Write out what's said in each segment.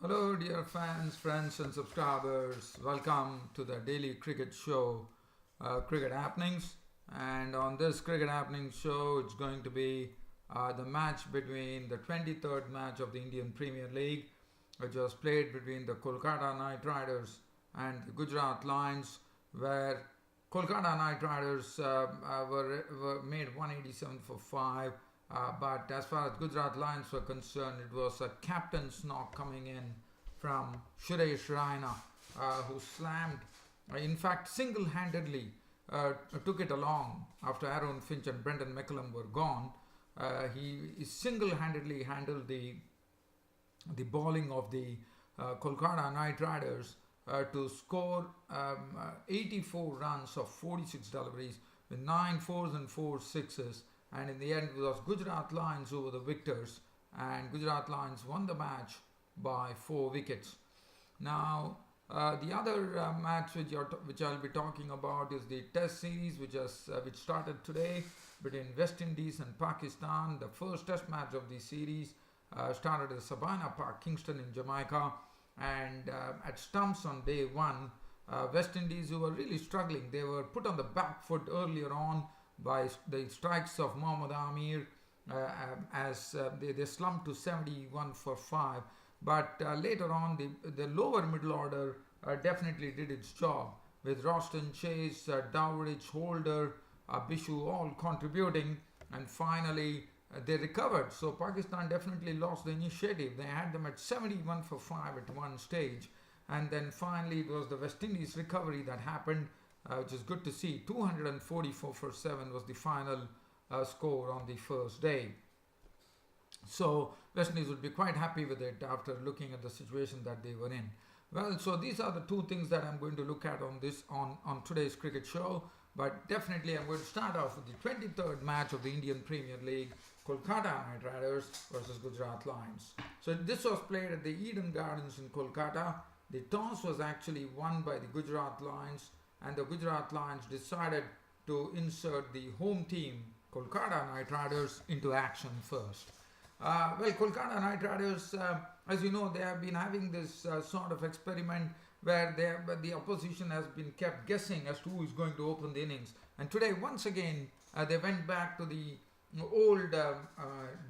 Hello, dear fans, friends, and subscribers. Welcome to the daily cricket show, Cricket Happenings. And on this Cricket Happenings show, it's going to be the match between the 23rd match of the Indian Premier League, which was played between the Kolkata Knight Riders and the Gujrat Lions, where Kolkata Knight Riders were made 187 for 5. But as far as Gujrat Lions were concerned, it was a captain's knock coming in from Suresh Raina, who slammed, in fact, single-handedly took it along after Aaron Finch and Brendan McCullum were gone. He single-handedly handled the bowling of the Kolkata Knight Riders to score 84 runs of 46 deliveries with 9 fours and 4 sixes. And in the end, it was Gujrat Lions who were the victors, and Gujrat Lions won the match by 4 wickets. Now, the other match which I'll be talking about is the Test series, which started today between West Indies and Pakistan. The first Test match of the series started at Sabina Park, Kingston in Jamaica, and at stumps on day one. West Indies, who were really struggling, they were put on the back foot earlier on by the strikes of Mohammad Amir as they slumped to 71 for 5. But later on, the lower middle order definitely did its job, with Roston Chase, Dowridge, Holder, Bishu all contributing, and finally they recovered. So Pakistan definitely lost the initiative. They had them at 71 for 5 at one stage, and then finally it was the West Indies recovery that happened, which is good to see. 244 for 7 was the final score on the first day. So West Indies would be quite happy with it after looking at the situation that they were in. Well, so these are the two things that I'm going to look at on today's cricket show. But definitely I'm going to start off with the 23rd match of the Indian Premier League, Kolkata Knight Riders versus Gujrat Lions. So this was played at the Eden Gardens in Kolkata. The toss was actually won by the Gujrat Lions, and the Gujrat Lions decided to insert the home team, Kolkata Knight Riders, into action first. Well, Kolkata Knight Riders, as you know, they have been having this sort of experiment where the opposition has been kept guessing as to who is going to open the innings. And today, once again, they went back to the old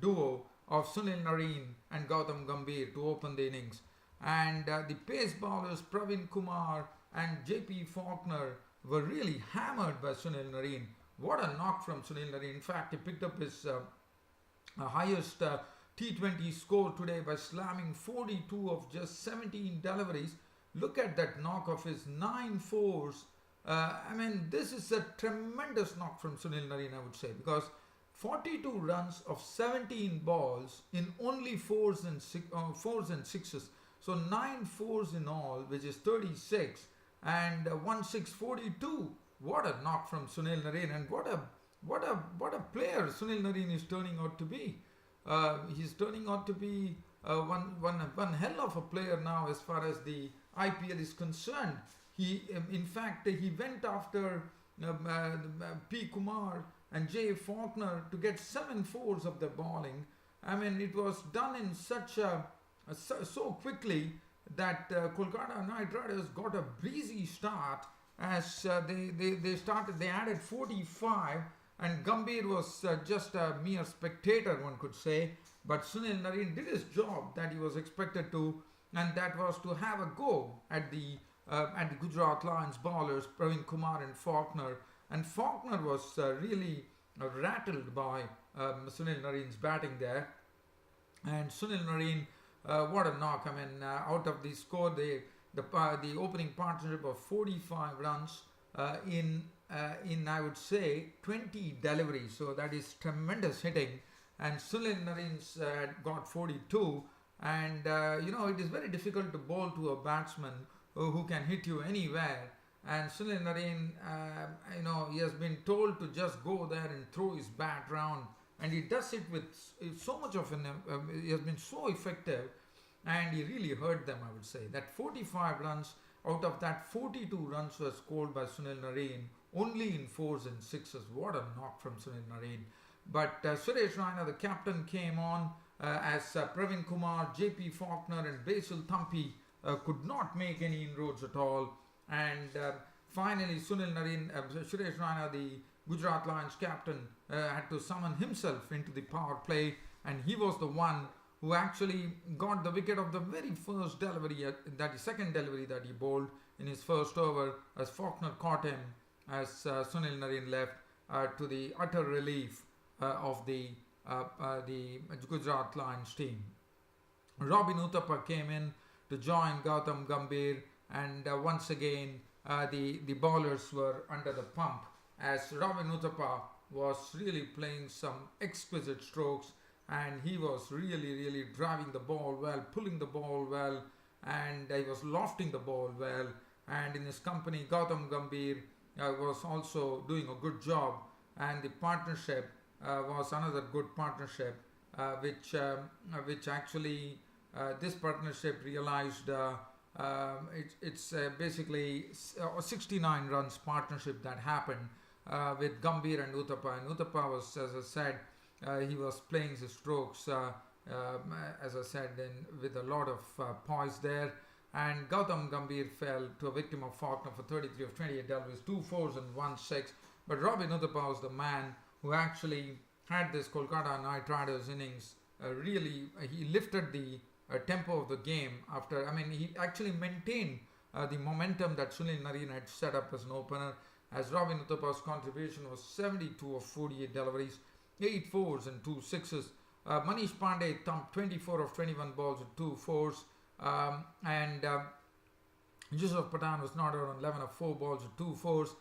duo of Sunil Narine and Gautam Gambhir to open the innings. And the pace bowlers Praveen Kumar and JP Faulkner were really hammered by Sunil Narine. What a knock from Sunil Narine. In fact, he picked up his highest T20 score today by slamming 42 of just 17 deliveries. Look at that knock of his 9 fours. This is a tremendous knock from Sunil Narine, I would say, because 42 runs of 17 balls in only fours and sixes. So 9 fours in all, which is 36, and 1/6 42. What a knock from Sunil Narine, and what a player Sunil Narine is turning out to be. He's turning out to be one hell of a player now as far as the IPL is concerned. In fact, he went after P. Kumar and J. Faulkner to get 7 fours of the bowling. It was done in so quickly that Kolkata Knight Riders got a breezy start as they added 45, and Gambhir was just a mere spectator, one could say. But Sunil Narine did his job that he was expected to, and that was to have a go at the Gujrat Lions bowlers Praveen Kumar and Faulkner. And Faulkner was really rattled by Sunil Narine's batting there. And Sunil Narine, what a knock! Out of the score, the opening partnership of 45 runs in I would say 20 deliveries. So that is tremendous hitting. And Sunil Narine's got 42. And it is very difficult to bowl to a batsman who can hit you anywhere. And Sunil Narine, he has been told to just go there and throw his bat round, and he does it with so much of he has been so effective, and he really hurt them, I would say. That 45 runs, out of that 42 runs were scored by Sunil Narine, only in fours and sixes. What a knock from Sunil Narine. But Suresh Raina, the captain, came on as Praveen Kumar, JP Faulkner, and Basil Thampi could not make any inroads at all. And finally, Sunil Narine, Suresh Raina, the Gujrat Lions captain, had to summon himself into the power play, and he was the one who actually got the wicket of the very first delivery, second delivery that he bowled in his first over, as Faulkner caught him as Sunil Narine left, to the utter relief of the Gujrat Lions team. Robin Uthappa came in to join Gautam Gambhir, and once again the bowlers were under the pump, as Robin Uthappa was really playing some exquisite strokes, and he was really driving the ball well, pulling the ball well, and he was lofting the ball well. And in his company, Gautam Gambhir was also doing a good job, and the partnership was another good partnership, which actually this partnership realized it's basically a 69 runs partnership that happened with Gambhir and Uthappa. And Uthappa was, as I said, he was playing his strokes, as I said, with a lot of poise there. And Gautam Gambhir fell to a victim of Faulkner for 33 of 28 deliveries, 2 4s and 1 6. But Robin Uthappa was the man who actually had this Kolkata Knight Riders innings. He lifted the tempo of the game after. He actually maintained the momentum that Sunil Narine had set up as an opener, as Robin Uthappa's contribution was 72 of 48 deliveries, 8 4s and 2 6s. Manish Pandey thumped 24 of 21 balls with 2 4s. Yusuf Pathan was not out on 11 of 4 balls with 2 4s.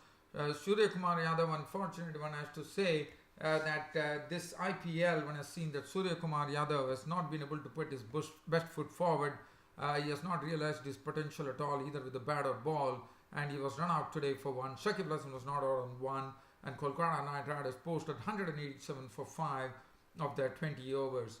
Surya Kumar Yadav, unfortunately, one has to say that this IPL, one has seen that Surya Kumar Yadav has not been able to put his best foot forward. He has not realized his potential at all, either with the bat or ball, and he was run out today for 1. Shakib Al Hasan was not out on 1, and Kolkata Knight Riders posted 187 for 5 of their 20 overs.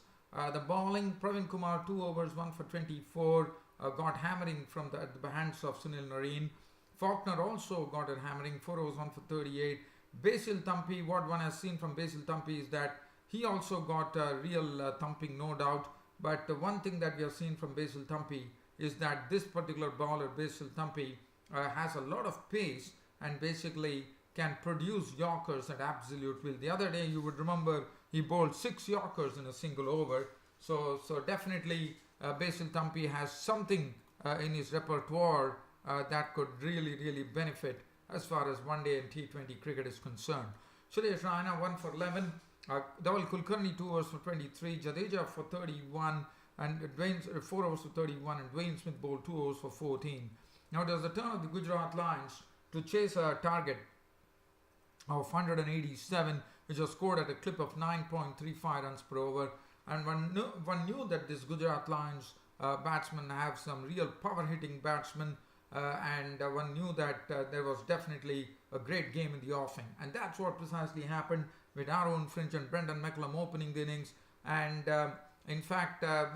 The bowling, Praveen Kumar 2 overs, 1 for 24, got hammering from the hands of Sunil Narine. Faulkner also got a hammering, 4 overs, 1 for 38. Basil Thampi, what one has seen from Basil Thampi is that he also got a real thumping, no doubt. But one thing that we have seen from Basil Thampi is that this particular bowler, Basil Thampi, has a lot of pace and basically can produce Yorkers at absolute will. The other day, you would remember, he bowled 6 Yorkers in a single over. So definitely Basil Thampi has something in his repertoire that could really benefit as far as one day and T20 cricket is concerned. Suresh Raina 1 for 11, Dawal Kulkarni 2 overs for 23, Jadeja for 31, and Dwayne 4 overs for 31, and Dwayne Smith bowled 2 overs for 14. Now it was the turn of the Gujrat Lions to chase a target of 187, which was scored at a clip of 9.35 runs per over. And one knew that this Gujrat Lions batsmen have some real power-hitting batsmen, and one knew that there was definitely a great game in the offing. And that's what precisely happened with Aaron Finch and Brendan McCullum opening the innings. And in fact, the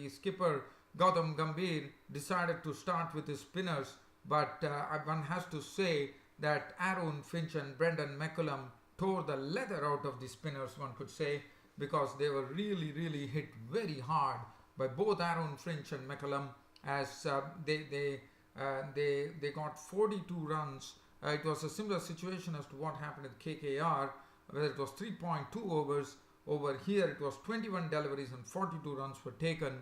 skipper Gautam Gambhir decided to start with his spinners, but one has to say that Aaron Finch and Brendan McCullum tore the leather out of the spinners, one could say, because they were really hit very hard by both Aaron Finch and McCullum, as they got 42 runs. It was a similar situation as to what happened at KKR, where it was 3.2 overs. Over here it was 21 deliveries and 42 runs were taken.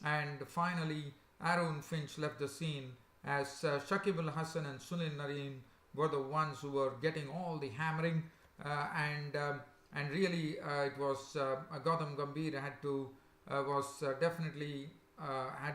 And finally Aaron Finch left the scene, as Shakib Al Hasan and Sunil Narine were the ones who were getting all the hammering, and really it was Gautam Gambhir had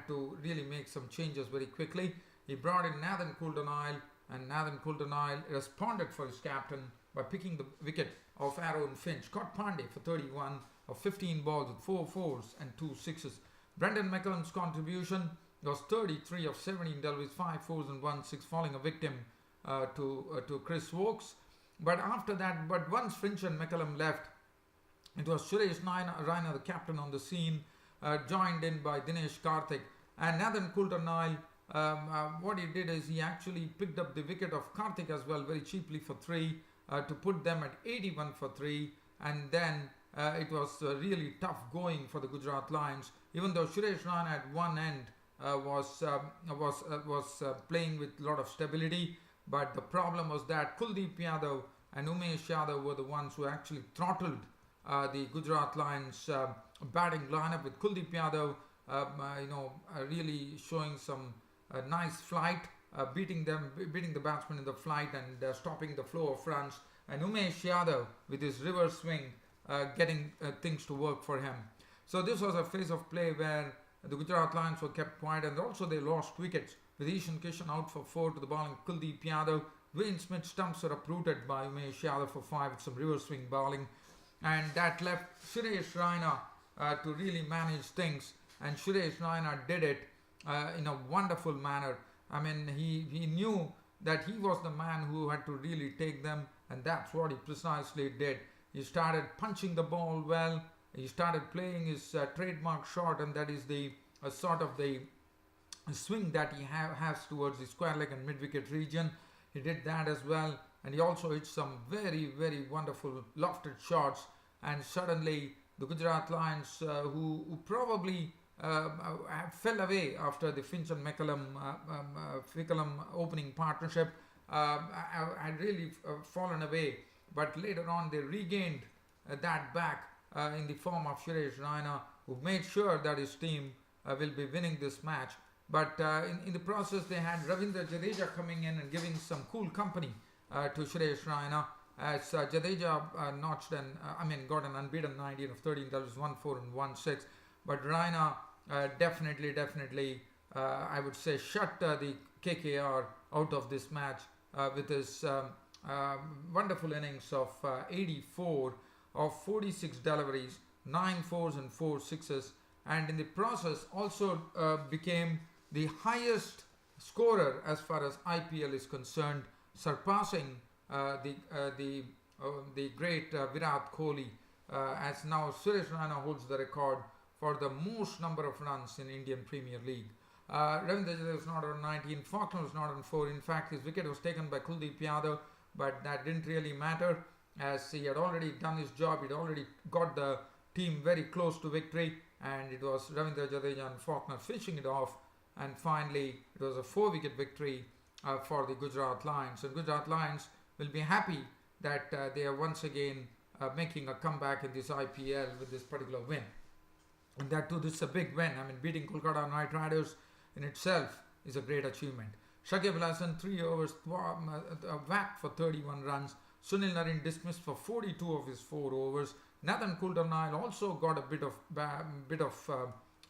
to really make some changes very quickly. He brought in Nathan Coulter-Nile, and Nathan Coulter-Nile responded for his captain by picking the wicket of Aaron Finch. Caught Pandey for 31 of 15 balls with 4 4s and 2 6s. Brendan McCullum's contribution was 33 of 17 deliveries, 5 4s and 1 6, falling a victim to Chris Wokes. But after that, once Finch and McCullum left, it was Suresh Raina, the captain, on the scene, joined in by Dinesh Karthik. And Nathan Coulter-Nile, what he did is he actually picked up the wicket of Karthik as well, very cheaply for 3, to put them at 81 for 3. And then it was really tough going for the Gujarat Lions. Even though Suresh Raina at one end was playing with a lot of stability, but the problem was that Kuldeep Yadav and Umesh Yadav were the ones who actually throttled the Gujarat Lions batting lineup, with Kuldeep Yadav really showing some nice flight, beating the batsmen in the flight and stopping the flow of runs, and Umesh Yadav with his reverse swing getting things to work for him. So this was a phase of play where the Gujarat Lions were kept quiet, and also they lost wickets, with Ishan Kishan out for 4 to the bowling Kuldeep Yadav. Dwayne Smith's stumps were uprooted by Umesh Yadav for 5 with some reverse swing bowling, and that left Suresh Raina to really manage things, and Suresh Raina did it in a wonderful manner. I mean, he knew that he was the man who had to really take them, and that's what he precisely did. He started punching the ball well. He started playing his trademark shot, and that is the sort of the swing that he has towards the square leg and mid-wicket region. He did that as well, and he also hit some very, very wonderful lofted shots. And suddenly the Gujarat Lions, who probably fell away after the Finch and McCullum opening partnership, had really fallen away, but later on they regained that back in the form of Suresh Raina, who made sure that his team will be winning this match. But in the process, they had Ravindra Jadeja coming in and giving some cool company to Suresh Raina, as Jadeja got an unbeaten 19 of 13, that was 1-4 and 1-6. But Raina definitely, I would say, shut the KKR out of this match with his wonderful innings of 84 of 46 deliveries, 9 fours and 4 sixes, and in the process also became the highest scorer as far as IPL is concerned, surpassing the great Virat Kohli, as now Suresh Raina holds the record for the most number of runs in Indian Premier League. Ravindra Jadeja was not on 19, Faulkner was not on 4. In fact, his wicket was taken by Kuldeep Yadav, but that didn't really matter, as he had already done his job. He'd already got the team very close to victory, and it was Ravindra Jadeja and Faulkner finishing it off, and finally it was a 4-wicket victory for the Gujarat Lions. And Gujarat Lions will be happy that they are once again making a comeback in this IPL with this particular win. And that too, this is a big win. I mean, beating Kolkata Knight Riders in itself is a great achievement. Shakib Al Hasan, 3 overs, whacked for 31 runs. Sunil Narine dismissed for 42 of his 4 overs. Nathan Coulter-Nile also got a bit of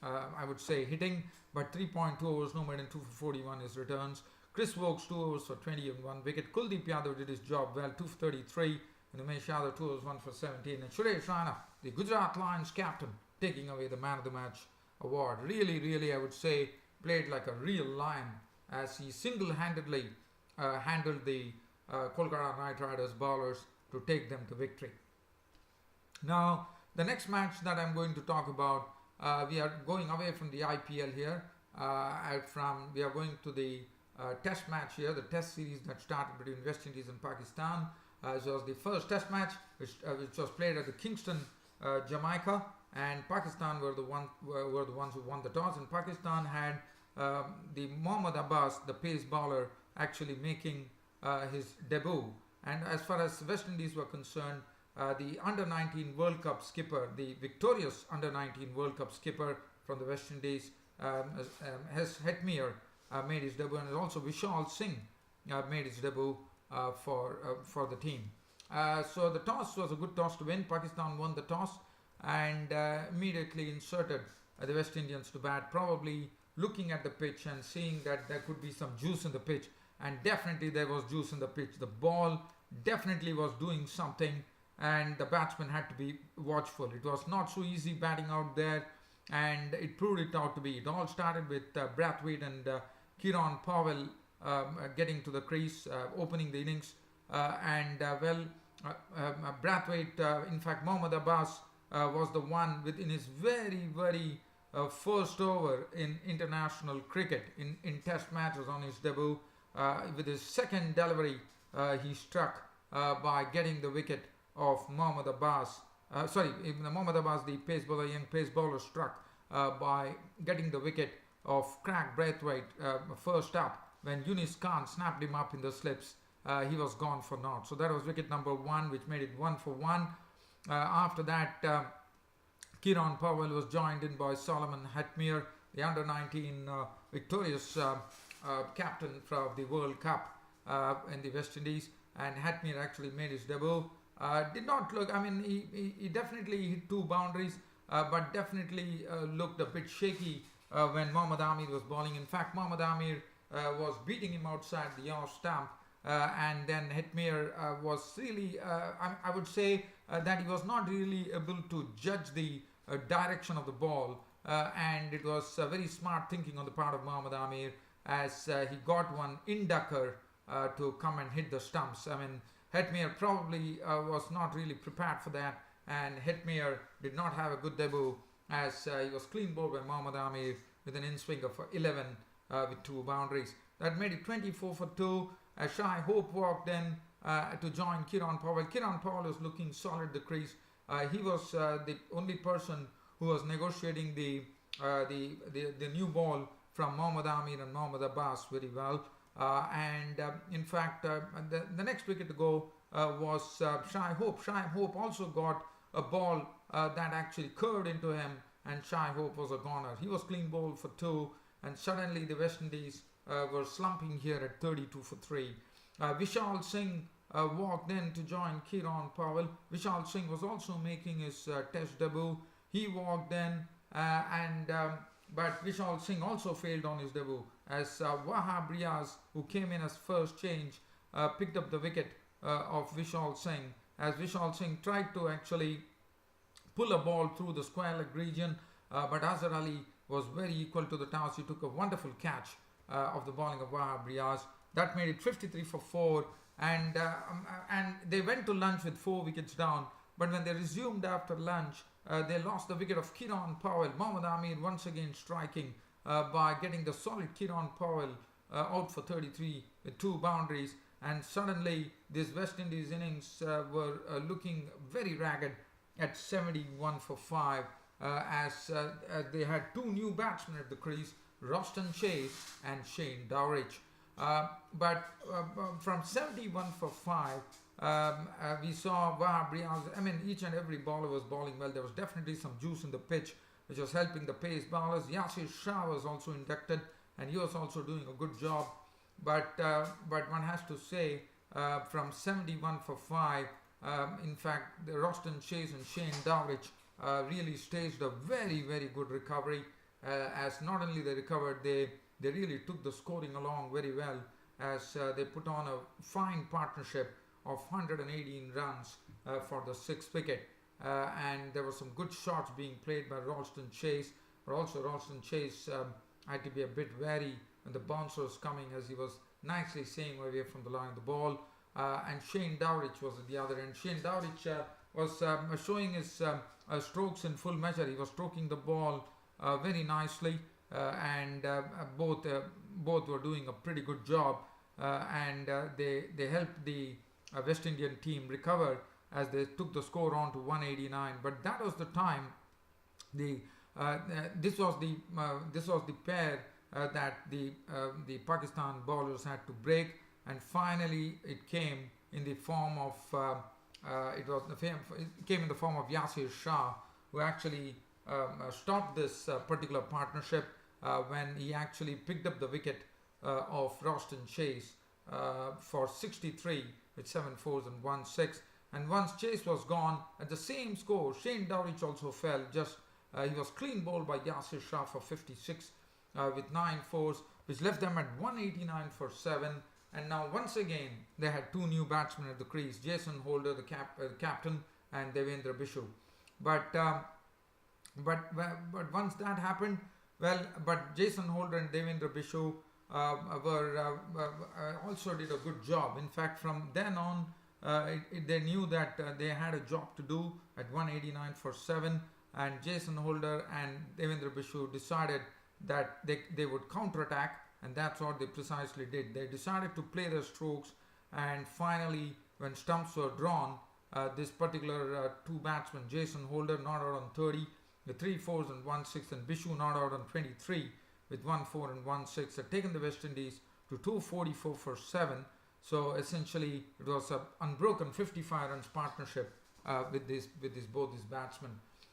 I would say, hitting, but 3.2 overs, no more than 2 for 41 his returns. Chris Wokes, 2 overs for 20 and 1 wicket. Kuldeep Yadav did his job well, 2 for 33. And Umesh Yadav, 2 overs, 1 for 17. And Suresh Raina, the Gujarat Lions captain, taking away the man of the match award. Really, I would say, played like a real lion, as he single-handedly handled the Kolkata Knight Riders bowlers to take them to victory. Now, the next match that I'm going to talk about, we are going away from the IPL here. We are going to the test match here, the test series that started between West Indies and Pakistan. It was the first test match, which was played at the Kingston, Jamaica, and Pakistan were the ones who won the toss. And Pakistan had the Mohammad Abbas, the pace bowler, actually making his debut. And as far as West Indies were concerned, the Under-19 World Cup skipper, the victorious Under-19 World Cup skipper from the West Indies, Hetmyer, made his debut, and also Vishal Singh made his debut for the team. So the toss was a good toss to win. Pakistan won the toss and immediately inserted the West Indians to bat, probably looking at the pitch and seeing that there could be some juice in the pitch, and definitely there was juice in the pitch. The ball definitely was doing something, and the batsmen had to be watchful. It was not so easy batting out there, and it proved it out to be. It all started with Brathwaite and Kieran Powell getting to the crease, opening the innings, Brathwaite, in fact Mohammad Abbas was the one within his very first over in international cricket, in test matches on his debut. With his second delivery, he struck by getting the wicket of Mohammad Abbas Mohammad Abbas, the pace bowler, young pace bowler, struck by getting the wicket of Craig Braithwaite first up. When Yunis Khan snapped him up in the slips, he was gone for naught. So that was wicket number 1, which made it 1 for 1. After that, Kieron Powell was joined in by Solomon Hetmyer, the under-19 victorious captain for the World Cup in the West Indies, and Hetmyer actually made his debut. Did not look, he definitely hit 2 boundaries, but definitely looked a bit shaky when Mohammad Amir was bowling. In fact, Mohammad Amir was beating him outside the off stump, and then Hetmyer was really, I would say that he was not really able to judge the direction of the ball, and it was very smart thinking on the part of Mohammad Amir, as he got one inducker to come and hit the stumps. Hetmyer probably was not really prepared for that, and Hetmyer did not have a good debut, as he was clean bowled by Mohammad Amir with an in-swing of 11 with 2 boundaries. That made it 24 for 2. Shai Hope walked in to join Kieron Powell. Kieron Powell was looking solid at the crease. He was the only person who was negotiating the new ball from Mohammad Amir and Mohammad Abbas very well. In fact, the next wicket to go was Shai Hope. Shai Hope also got a ball that actually curved into him, and Shai Hope was a goner. He was clean bowled for 2, and suddenly the West Indies were slumping here at 32 for 3. Vishal Singh walked in to join Kieron Powell. Vishal Singh was also making his test debut. He walked in, but Vishal Singh also failed on his debut, as Wahab Riaz, who came in as first change, picked up the wicket of Vishal Singh, as Vishal Singh tried to actually pull a ball through the square leg region, but Azhar Ali was very equal to the task. He took a wonderful catch of the bowling of Wahab Riaz. That made it 53 for 4, and they went to lunch with 4 wickets down, but when they resumed after lunch, they lost the wicket of Kieron Powell. Mohammad Amir once again striking by getting the solid Kieron Powell out for 33 with 2 boundaries, and suddenly these West Indies innings were looking very ragged at 71 for 5, as they had 2 new batsmen at the crease, Roston Chase and Shane Dowrich. But from 71 for 5, we saw Wahab Riaz. Each and every bowler was bowling well. There was definitely some juice in the pitch, which was helping the pace bowlers. Yasir Shah was also inducted, and he was also doing a good job. But one has to say, from 71 for 5, in fact, the Roston Chase and Shane Dowrich really staged a very, very good recovery. As not only they recovered, they really took the scoring along very well, as they put on a fine partnership of 118 runs for the 6th wicket. And there were some good shots being played by Ralston Chase, but also Ralston Chase had to be a bit wary when the bouncer was coming, as he was nicely staying away from the line of the ball. And Shane Dowrich was at the other end. Shane Dowrich was showing his strokes in full measure. He was stroking the ball very nicely, and both were doing a pretty good job, and they helped the West Indian team recover, as they took the score on to 189. But that was the time. This was the pair that the Pakistan bowlers had to break, and finally it came in the form of came in the form of Yasir Shah, who actually stopped this particular partnership when he actually picked up the wicket of Roston Chase for 63 with 7 4s and 1 6. And once Chase was gone, at the same score, Shane Dowrich also fell. He was clean bowled by Yasir Shah for 56 with 9 4s, which left them at 189 for 7. And now once again they had 2 new batsmen at the crease, Jason Holder, the captain, and Devendra Bishu. But once that happened, but Jason Holder and Devendra Bishu also did a good job. In fact, from then on, they knew that they had a job to do at 189 for 7, and Jason Holder and Devendra Bishu decided that they would counter-attack, and that's what they precisely did. They decided to play their strokes, and finally, when stumps were drawn, this particular two batsmen, Jason Holder not out on 30 with 3 fours and 1 6, and Bishu not out on 23 with 1 4 and 1 6, had taken the West Indies to 244 for 7. So essentially, it was an unbroken 55 runs partnership with both these batsmen.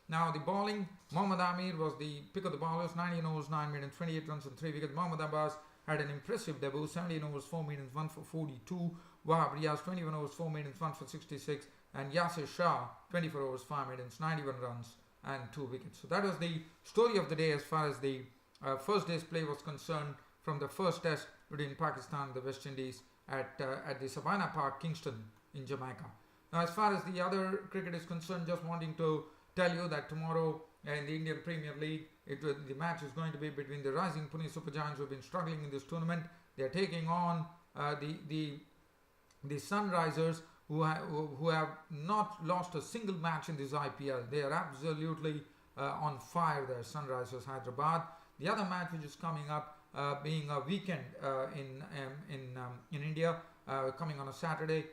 Now the bowling, Mohammad Amir was the pick of the bowlers, 19 overs, 9 minutes, 28 runs and 3 wickets. Mohammad Abbas had an impressive debut, 17 overs, 4 minutes, 1 for 42. Wahab Riaz, 21 overs, 4 minutes, 1 for 66. And Yasir Shah, 24 overs, 5 minutes, 91 runs and 2 wickets. So that was the story of the day as far as the first day's play was concerned from the first test between Pakistan and the West Indies at the Savannah Park, Kingston in Jamaica. Now as far as the other cricket is concerned, just wanting to tell you that tomorrow in the Indian Premier League, the match is going to be between the rising Pune Super Giants, who have been struggling in this tournament. They are taking on the Sunrisers, who have not lost a single match in this IPL. They are absolutely on fire there, Sunrisers Hyderabad. The other match which is coming up, being a weekend in India, coming on a Saturday,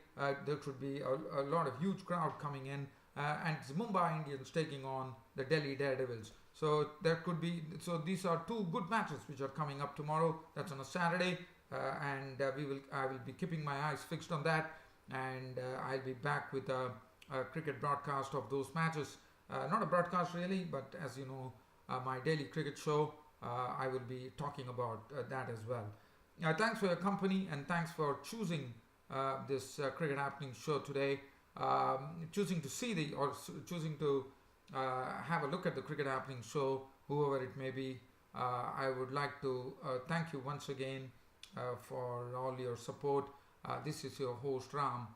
there could be a lot of huge crowd coming in, and it's Mumbai Indians taking on the Delhi Daredevils. So there could be, so these are two good matches which are coming up tomorrow. That's on a Saturday, and I will be keeping my eyes fixed on that, and I'll be back with a cricket broadcast of those matches. Not a broadcast really, but as you know, my daily cricket show, I will be talking about that as well. Thanks for your company, and thanks for choosing this Cricket Happening show today. Choosing to see choosing to have a look at the Cricket Happening show, whoever it may be. I would like to thank you once again for all your support. This is your host Ram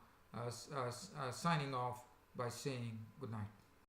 signing off by saying good night.